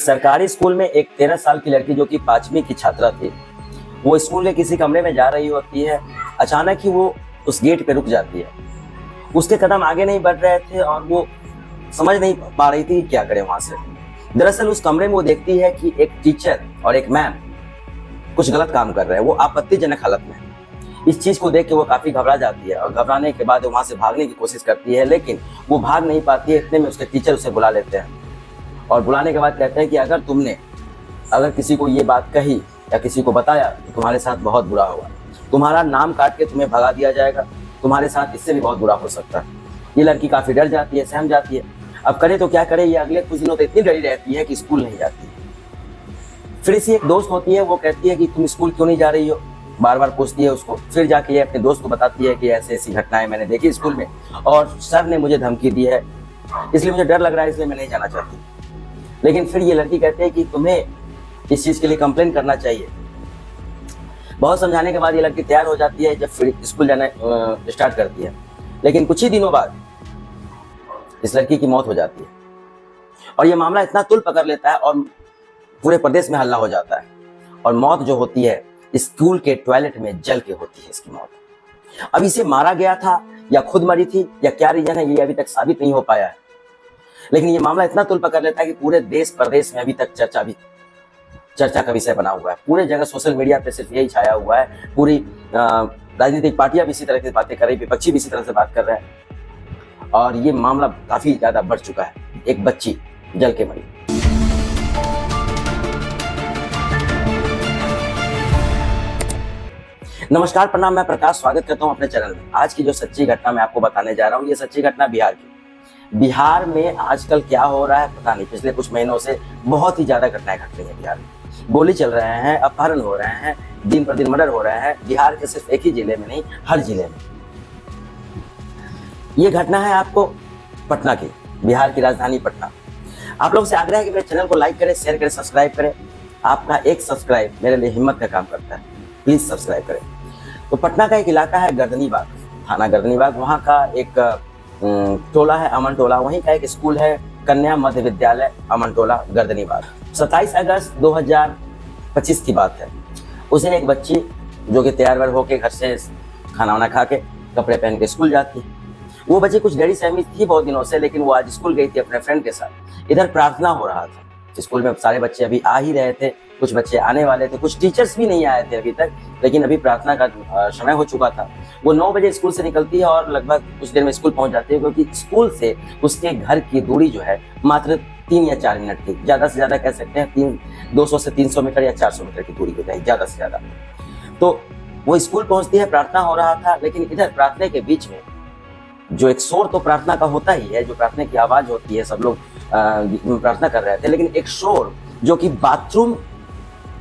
सरकारी स्कूल में एक 13 साल की लड़की जो कि 5वीं की छात्रा थी, वो स्कूल के किसी कमरे में जा रही होती है। अचानक ही वो उस गेट पे रुक जाती है। उसके कदम आगे नहीं बढ़ रहे थे और वो समझ नहीं पा रही थी कि क्या करे वहां से। दरअसल उस कमरे में वो देखती है कि एक टीचर और एक मैम कुछ गलत काम कर रहे हैं। वो आपत्तिजनक हालत में है। इस चीज को देख के वो काफी घबरा जाती है और घबराने के बाद वहां से भागने की कोशिश करती है, लेकिन वो भाग नहीं पाती है। इतने में उसके टीचर उसे बुला लेते हैं और बुलाने के बाद कहते हैं कि अगर किसी को ये बात कही या किसी को बताया तो तुम्हारे साथ बहुत बुरा होगा। तुम्हारा नाम काट के तुम्हें भगा दिया जाएगा। तुम्हारे साथ इससे भी बहुत बुरा हो सकता है। ये लड़की काफी डर जाती है, सहम जाती है। अब करे तो क्या करे, ये अगले कुछ दिनों तो इतनी डरी रहती है कि स्कूल नहीं जाती। फिर इसी एक दोस्त होती है, वो कहती है कि तुम स्कूल क्यों नहीं जा रही हो, बार बार पूछती है उसको। फिर जाके ये अपने दोस्त को बताती है कि ऐसी ऐसी घटनाएं मैंने देखी स्कूल में और सर ने मुझे धमकी दी है, इसलिए मुझे डर लग रहा है, इसलिए मैं नहीं जाना चाहती। लेकिन फिर ये लड़की कहती है कि तुम्हें इस चीज के लिए कंप्लेन करना चाहिए। बहुत समझाने के बाद ये लड़की तैयार हो जाती है, जब फिर स्कूल जाना स्टार्ट करती है। लेकिन कुछ ही दिनों बाद इस लड़की की मौत हो जाती है और ये मामला इतना तुल पकड़ लेता है और पूरे प्रदेश में हल्ला हो जाता है। और मौत जो होती है स्कूल के टॉयलेट में जल के होती है इसकी मौत। अब इसे मारा गया था या खुद मरी थी या क्या रीजन है, ये अभी तक साबित नहीं हो पाया है। लेकिन ये मामला इतना तुल पकड़ लेता है कि पूरे देश प्रदेश में अभी तक चर्चा का विषय बना हुआ है। पूरे जगह सोशल मीडिया पे सिर्फ यही छाया हुआ है। पूरी राजनीतिक पार्टियां भी इसी तरह की बातें कर रही, विपक्षी भी इसी तरह से बात कर रहे हैं और ये मामला काफी ज्यादा बढ़ चुका है। एक बच्ची जल के मरी। नमस्कार, प्रणाम, मैं प्रकाश स्वागत करता हूं अपने चैनल में। आज की जो सच्ची घटना मैं आपको बताने जा रहा हूं, ये सच्ची घटना बिहार की। बिहार में आजकल क्या हो रहा है पता नहीं। पिछले कुछ महीनों से बहुत ही ज्यादा घटनाएं घट रही हैं बिहार में। गोली चल रहे हैं, अपहरण हो रहे हैं, दिन पर दिन मर्डर हो रहे हैं। बिहार के सिर्फ एक ही जिले में नहीं, हर जिले में। ये घटना है आपको पटना की, बिहार की राजधानी पटना। आप लोग से आग्रह है कि मेरे चैनल को लाइक करें, शेयर करें, सब्सक्राइब करें। आपका एक सब्सक्राइब मेरे लिए हिम्मत का काम करता है। प्लीज सब्सक्राइब करें। तो पटना का एक इलाका है गर्दनीबाग, थाना गर्दनीबाग। वहाँ का एक टोला है अमन टोला। वहीं का एक स्कूल है कन्या मध्य विद्यालय अमन टोला गर्दनीबाग। 27 अगस्त 2025 की बात है। उस दिन एक बच्ची जो कि तैयार व्यार होकर घर से खाना वाना खा के कपड़े पहन के स्कूल जाती है। वो बच्ची कुछ डरी सहमी थी बहुत दिनों से, लेकिन वो आज स्कूल गई थी अपने फ्रेंड के साथ। इधर प्रार्थना हो रहा था। स्कूल में सारे बच्चे अभी आ ही रहे थे, कुछ बच्चे आने वाले थे, कुछ टीचर्स भी नहीं आए थे अभी तक, लेकिन अभी प्रार्थना का समय हो चुका था। वो 9 बजे स्कूल से निकलती है और लगभग कुछ देर में स्कूल पहुंच जाती है, क्योंकि स्कूल से उसके घर की दूरी जो है मात्र 3 या 4 मिनट की, ज्यादा से ज्यादा कह सकते हैं 200 से 300 मीटर या 400 मीटर की दूरी होती है, ज्यादा से ज्यादा। तो वो स्कूल पहुंचती है, प्रार्थना हो रहा था, लेकिन इधर प्रार्थना के बीच में जो एक शोर तो प्रार्थना का होता ही है, जो प्रार्थना की आवाज होती है, सब लोग प्रार्थना कर रहे थे, लेकिन एक शोर जो कि बाथरूम,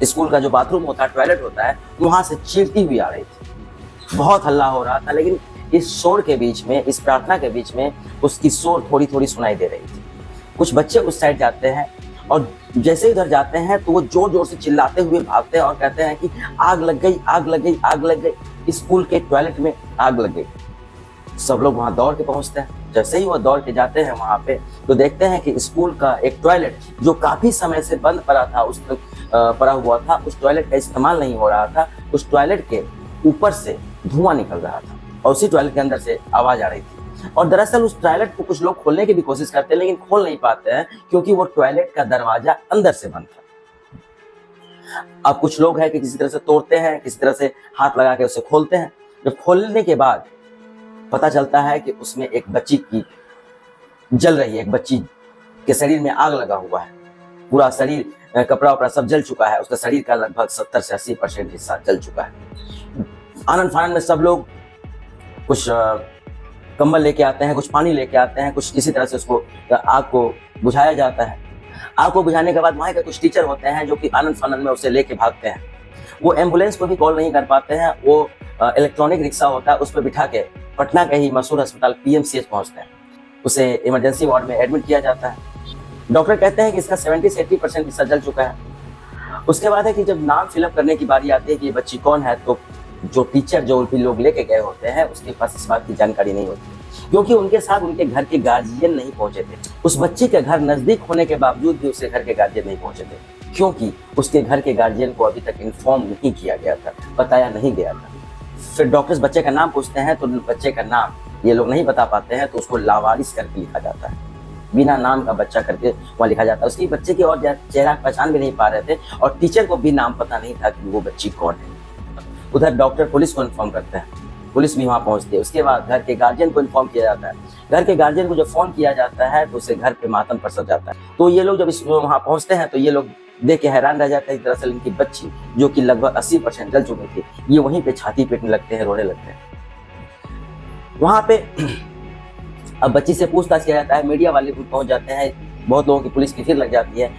स्कूल का जो बाथरूम होता है, टॉयलेट होता है, वहां से चीरती हुई आ रही थी। बहुत हल्ला हो रहा था, लेकिन इस शोर के बीच में, इस प्रार्थना के बीच में उसकी शोर थोड़ी थोड़ी सुनाई दे रही थी। कुछ बच्चे उस साइड जाते हैं और जैसे ही उधर जाते हैं तो वो जोर जोर से चिल्लाते हुए भागते हैं और कहते हैं कि आग लग गई, आग लग गई, आग लग गई, स्कूल के टॉयलेट में आग लग गई। सब लोग वहां दौड़ के पहुंचते हैं। जैसे ही वो दौड़ के जाते हैं वहां पे, तो देखते हैं कि स्कूल का एक टॉयलेट जो काफी समय से बंद पड़ा हुआ था, उस टॉयलेट का इस्तेमाल नहीं हो रहा था। उस टॉयलेट के ऊपर से धुआं निकल रहा था और उसी टॉयलेट के अंदर से आवाज आ रही थी। और दरअसल उस टॉयलेट को कुछ लोग खोलने की भी कोशिश करते हैं, लेकिन खोल नहीं पाते हैं, क्योंकि वो टॉयलेट का दरवाजा अंदर से बंद था। अब कुछ लोग हैं कि किसी तरह से तोड़ते हैं, किसी तरह से हाथ लगा के उसे खोलते हैं। जब खोलने के बाद पता चलता है कि उसमें एक बच्ची की जल रही है, एक बच्ची के शरीर में आग लगा हुआ है। पूरा शरीर, कपड़ा वपड़ा सब जल चुका है। उसका शरीर का लगभग 70 से 80% हिस्सा जल चुका है। आनंद फानंद में सब लोग कुछ कंबल लेके आते हैं, कुछ पानी लेके आते हैं, कुछ किसी तरह से उसको आग को बुझाया जाता है। आग को बुझाने के बाद वहाँ के कुछ टीचर होते हैं जो कि आनंद फानंद में उसे लेके भागते हैं। वो एम्बुलेंस को भी कॉल नहीं कर पाते हैं। वो इलेक्ट्रॉनिक रिक्शा होता है, उस पर बिठा के पटना के ही मशहूर अस्पताल PMCH पहुंचते हैं। उसे इमरजेंसी वार्ड में एडमिट किया जाता है। डॉक्टर कहते हैं कि इसका 70 से 80% हिस्सा जल चुका है। उसके बाद है कि जब नाम फिलअप करने की बारी आती है कि ये बच्ची कौन है, तो जो टीचर जो भी लोग लेके गए होते हैं उसके पास इस बात की जानकारी नहीं होती। क्योंकि उनके साथ उनके घर के गार्जियन नहीं पहुंचे थे। उस बच्चे के घर नजदीक होने के बावजूद भी उसके घर के गार्जियन नहीं पहुंचे थे, क्योंकि उसके घर के गार्जियन को अभी तक इन्फॉर्म नहीं किया गया था, बताया नहीं गया था। फिर डॉक्टर्स बच्चे का नाम पूछते हैं तो बच्चे का नाम ये लोग नहीं बता पाते हैं, तो उसको लावारिस करके लिखा जाता है, बिना नाम का बच्चा करके वहाँ लिखा जाता है। उसकी बच्चे की और चेहरा पहचान भी नहीं पा रहे थे और टीचर को भी नाम पता नहीं था कि वो बच्ची कौन है। उधर डॉक्टर पुलिस को इन्फॉर्म करते हैं, पुलिस भी वहाँ पहुँचती है। उसके बाद घर के गार्जियन को इन्फॉर्म किया जाता है। घर के गार्जियन को जब फोन किया जाता है तो उसे घर पे मातम पसर जाता है। तो ये लोग जब वहाँ पहुँचते हैं तो ये लोग देख के हैरान रह जाते हैं। दरअसल इनकी बच्ची जो कि लगभग 80% जल चुकी थी, ये वहीं पे छाती पीटने लगते हैं, रोने लगते हैं। वहाँ पे अब बच्ची से पूछताछ किया जाता है, मीडिया वाले भी पहुंच जाते हैं, बहुत लोगों की पुलिस की भीड़ लग जाती है।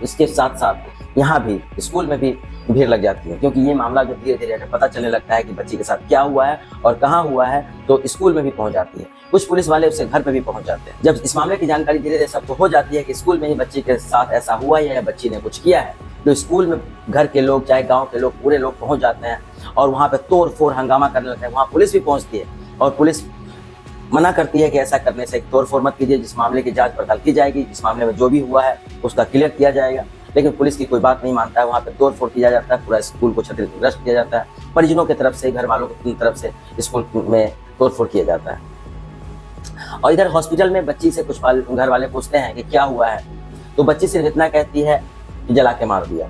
इसके साथ साथ यहाँ भी स्कूल में भी भीड़ लग जाती है, क्योंकि ये मामला जब धीरे धीरे पता चलने लगता है कि बच्ची के साथ क्या हुआ है और कहाँ हुआ है, तो स्कूल में भी पहुंच जाती है। कुछ पुलिस वाले उसके घर पे भी पहुंच जाते हैं। जब इस मामले की जानकारी धीरे धीरे सबको हो जाती है कि स्कूल में ही बच्ची के साथ ऐसा हुआ है या बच्ची ने कुछ किया है, तो स्कूल में घर के लोग, चाहे गाँव के लोग, पूरे लोग पहुंच जाते हैं और वहाँ पे तोड़ फोड़ हंगामा करने लगते हैं। वहाँ पुलिस भी पहुंचती है और पुलिस मना करती है कि ऐसा करने से तोड़ फोड़ मत कीजिए, जिस मामले की जांच पड़ताल की जाएगी, इस मामले में जो भी हुआ है उसका क्लियर किया जाएगा। लेकिन पुलिस की कोई बात नहीं मानता है, वहाँ पे तोड़ फोड़ किया जाता है, पूरा स्कूल को क्षतिग्रस्त किया जाता है। परिजनों की तरफ से, घर वालों की तरफ से स्कूल में तोड़ फोड़ किया जाता है। और इधर हॉस्पिटल में बच्ची से कुछ घर वाले पूछते हैं कि क्या हुआ है, तो बच्ची सिर्फ इतना कहती है कि जला के मार दिया।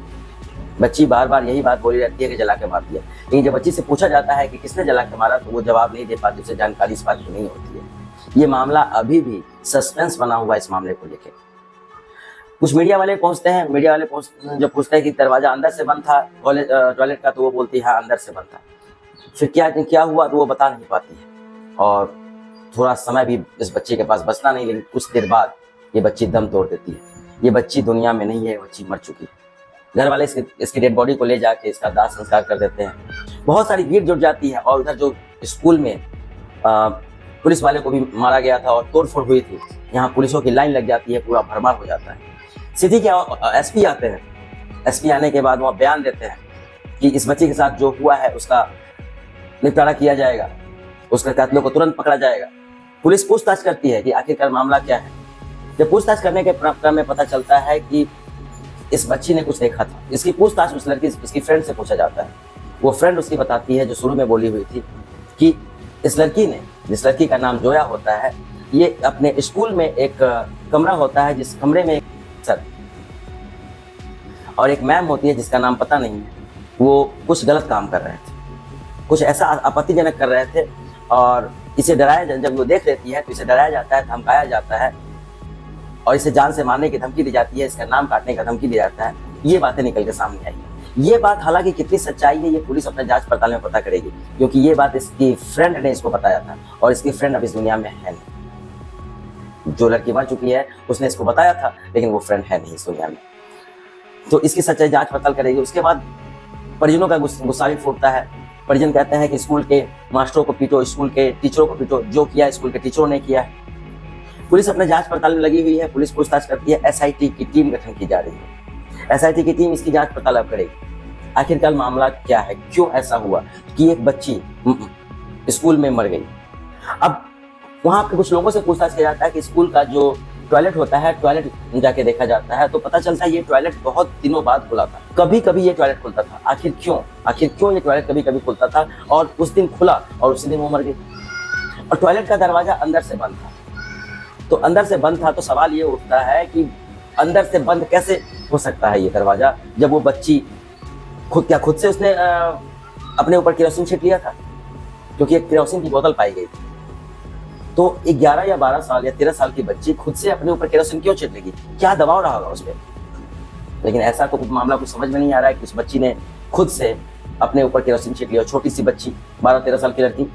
बच्ची बार बार यही बात बोली रहती है कि जला के मार दिया। लेकिन जब बच्ची से पूछा जाता है कि किसने जला के मारा, तो वो जवाब नहीं दे पाती, उसे जानकारी इस बात की नहीं होती है। ये मामला अभी भी सस्पेंस बना हुआ है इस मामले को लेकर। कुछ मीडिया वाले पहुंचते हैं, मीडिया वाले जब पूछते हैं कि दरवाजा अंदर से बंद था टॉयलेट का, तो वो बोलती है हाँ अंदर से बंद था। फिर क्या हुआ तो वो बता नहीं पाती है। और थोड़ा समय भी इस बच्चे के पास बचता नहीं, लेकिन कुछ देर बाद ये बच्ची दम तोड़ देती है। ये बच्ची दुनिया में नहीं है, बच्ची मर चुकी है। घर वाले इसकी डेड बॉडी को ले जाके इसका दाह संस्कार कर देते हैं। बहुत सारी भीड़ जुट जाती है और उधर जो स्कूल में पुलिस वाले को भी मारा गया था और तोड़फोड़ हुई थी, यहाँ पुलिसों की लाइन लग जाती है, पूरा भरमार हो जाता है। सिटी के एसपी आते हैं। एसपी आने के बाद वहाँ बयान देते हैं कि इस बच्चे के साथ जो हुआ है उसका निपटारा किया जाएगा, उसके कातिलों को तुरंत पकड़ा जाएगा। पुलिस पूछताछ करती है कि आखिरकार मामला क्या है। जब पूछताछ करने के क्रम में पता चलता है कि इस बच्ची ने कुछ देखा था। इसकी पूछताछ उस लड़की, इसकी फ्रेंड से पूछा जाता है। वो फ्रेंड उसकी बताती है, जो शुरू में बोली हुई थी, कि इस लड़की ने, जिस लड़की का नाम जोया होता है, ये अपने स्कूल में एक कमरा होता है, जिस कमरे में एक सर और एक मैम होती है जिसका नाम पता नहीं है, वो कुछ गलत काम कर रहे थे, कुछ ऐसा आपत्तिजनक कर रहे थे और इसे डराया, जब वो देख लेती है तो इसे डराया जाता है, धमकाया जाता है और इसे जान से मारने की धमकी दी जाती है, इसका नाम काटने का धमकी दिया जाता है। ये बातें निकल के सामने आई। ये बात हालांकि कितनी सच्चाई है ये पुलिस अपने जांच पड़ताल में पता करेगी, क्योंकि ये बात इसकी फ्रेंड ने इसको बताया था और इसकी फ्रेंड अब इस दुनिया में है नहीं। जो लड़की मर चुकी है उसने इसको बताया था, लेकिन वो फ्रेंड है नहीं इस दुनिया में। तो इसकी सच्चाई जांच पड़ताल करेगी। उसके बाद परिजनों का गुस्सा भी फूटता है। परिजन कहते हैं कि स्कूल के मास्टरों को पीटो, स्कूल के टीचरों को पीटो, जो किया स्कूल के टीचरों ने किया है। पुलिस अपने जांच पड़ताल में लगी हुई है। पुलिस पूछताछ करती है। एसआईटी की टीम गठन की जा रही है। एसआईटी की टीम इसकी जांच पड़ताल करेगी। आखिरकार मामला क्या है, क्यों ऐसा हुआ कि एक बच्ची स्कूल में मर गई। अब वहां पे कुछ लोगों से पूछताछ किया जाता है कि स्कूल का जो टॉयलेट होता है, टॉयलेट जाके देखा जाता है तो पता चलता है ये टॉयलेट बहुत दिनों बाद खुला था। कभी कभी ये टॉयलेट खुलता था। आखिर क्यों ये टॉयलेट कभी कभी खुलता था और उस दिन खुला और उसी दिन वो मर गई। और टॉयलेट का दरवाजा अंदर से बंद था। तो अंदर से बंद था तो सवाल ये उठता है कि अंदर से बंद कैसे हो सकता है ये दरवाजा, जब वो बच्ची खुद से उसने अपने ऊपर केरोसिन छिट लिया था, क्योंकि एक केरोसिन की बोतल पाई गई थी। तो 11 या 12 साल या 13 साल की बच्ची खुद से अपने ऊपर केरोसिन क्यों छिड़केगी? क्या दबाव रहा होगा उस पर? लेकिन ऐसा तो कुछ मामला कुछ समझ में नहीं आ रहा है कि उस बच्ची ने खुद से अपने ऊपर केरोसिन छिड़क लिया। छोटी सी बच्ची, 12-13 साल की लड़की।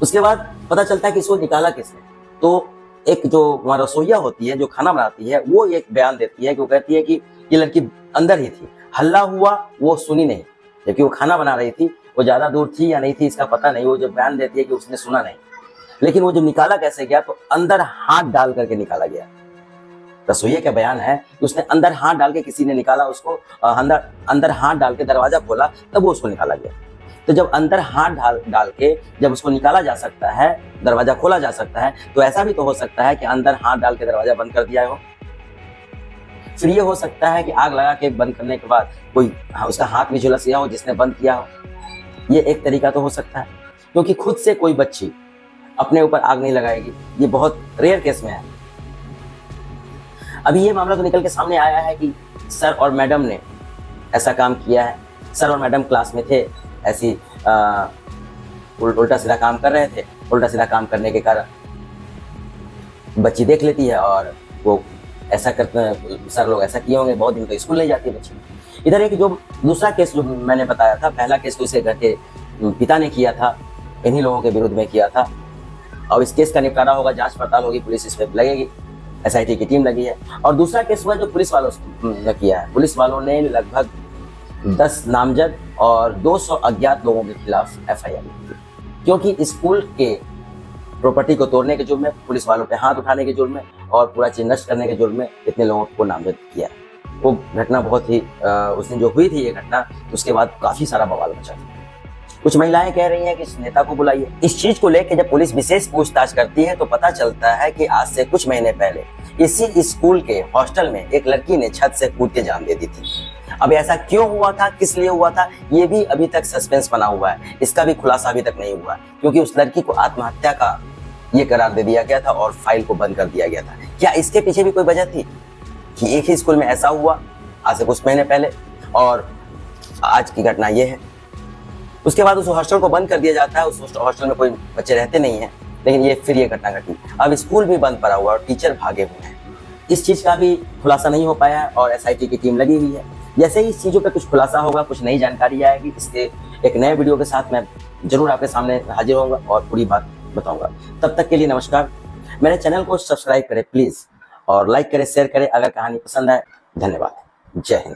उसके बाद पता चलता है कि इसको निकाला किसने। तो एक जो वहाँ रसोइया होती है जो खाना बनाती है, वो एक बयान देती है कि वो कहती है कि ये लड़की अंदर ही थी, हल्ला हुआ वो सुनी नहीं, जबकि वो खाना बना रही थी। वो ज्यादा दूर थी या नहीं थी इसका पता नहीं। वो जो बयान देती है कि उसने सुना नहीं, लेकिन वो जो निकाला कैसे गया, तो अंदर हाथ डाल करके निकाला गया। रसोइया का बयान है कि उसने अंदर हाथ डाल के, किसी ने निकाला उसको, अंदर हाथ डाल के दरवाजा खोला, तब वो उसको निकाला गया। तो जब अंदर हाथ डाल के जब उसको निकाला जा सकता है, दरवाजा खोला जा सकता है, तो ऐसा भी तो हो सकता है कि अंदर हाथ डाल के दरवाजा बंद कर दिया हो। फिर ये हो सकता है कि आग लगा के बंद करने के बाद कोई उसका हाथ भी झुलस गया हो जिसने बंद किया हो। ये एक तरीका तो हो सकता है, क्योंकि खुद से कोई बच्ची अपने ऊपर आग नहीं लगाएगी, ये बहुत रेयर केस में है। अभी ये मामला तो निकल के सामने आया है कि सर और मैडम ने ऐसा काम किया है। सर और मैडम क्लास में थे, ऐसी उल्टा सीधा काम कर रहे थे। उल्टा सीधा काम करने के कारण बच्ची देख लेती है और वो ऐसा करते हैं, सर लोग ऐसा किए होंगे, बहुत दिन तो स्कूल नहीं जाती है बच्ची। इधर एक जो दूसरा केस जो मैंने बताया था, पहला केस तो इसे घर के पिता ने किया था, इन्हीं लोगों के विरुद्ध में किया था। और इस केस का निपटारा होगा, जांच पड़ताल होगी, पुलिस इस पे लगेगी, SIT की टीम लगी है। और दूसरा केस हुआ जो पुलिस वालों ने किया है। पुलिस वालों ने लगभग 10 नामजद और 200 अज्ञात लोगों के खिलाफ FIR की, क्योंकि स्कूल के प्रॉपर्टी को तोड़ने के जुर्म में, पुलिस वालों पे हाथ उठाने के जुर्म में और पूरा चीज नष्ट करने के जुर्म में इतने लोगों को नामजद किया। वो घटना बहुत ही उस दिन जो हुई थी ये घटना, उसके बाद काफी सारा बवाल मचा था। कुछ महिलाएं कह रही हैं कि इस नेता को बुलाइए। इस चीज को लेकर जब पुलिस विशेष पूछताछ करती है तो पता चलता है कि आज से कुछ महीने पहले इसी स्कूल के हॉस्टल में एक लड़की ने छत से कूद के जान दे दी थी। अब ऐसा क्यों हुआ था, किस लिए हुआ था, ये भी अभी तक सस्पेंस बना हुआ है। इसका भी खुलासा अभी तक नहीं हुआ, क्योंकि उस लड़की को आत्महत्या का ये करार दे दिया गया था और फाइल को बंद कर दिया गया था। क्या इसके पीछे भी कोई वजह थी कि एक ही स्कूल में ऐसा हुआ आज से कुछ महीने पहले और आज की घटना ये है? उसके बाद उस हॉस्टल को बंद कर दिया जाता है। उस हॉस्टल में कोई बच्चे रहते नहीं हैं, लेकिन ये घटना घटी। अब स्कूल भी बंद पड़ा हुआ और टीचर भागे हुए हैं। इस चीज का भी खुलासा नहीं हो पाया और SIT की टीम लगी हुई है। जैसे ही इस चीजों पे कुछ खुलासा होगा, कुछ नई जानकारी आएगी, इसके एक नए वीडियो के साथ मैं जरूर आपके सामने हाजिर होऊंगा और पूरी बात बताऊंगा। तब तक के लिए नमस्कार। मेरे चैनल को सब्सक्राइब करें प्लीज, और लाइक करें, शेयर करें अगर कहानी पसंद आए। धन्यवाद। जय हिंद।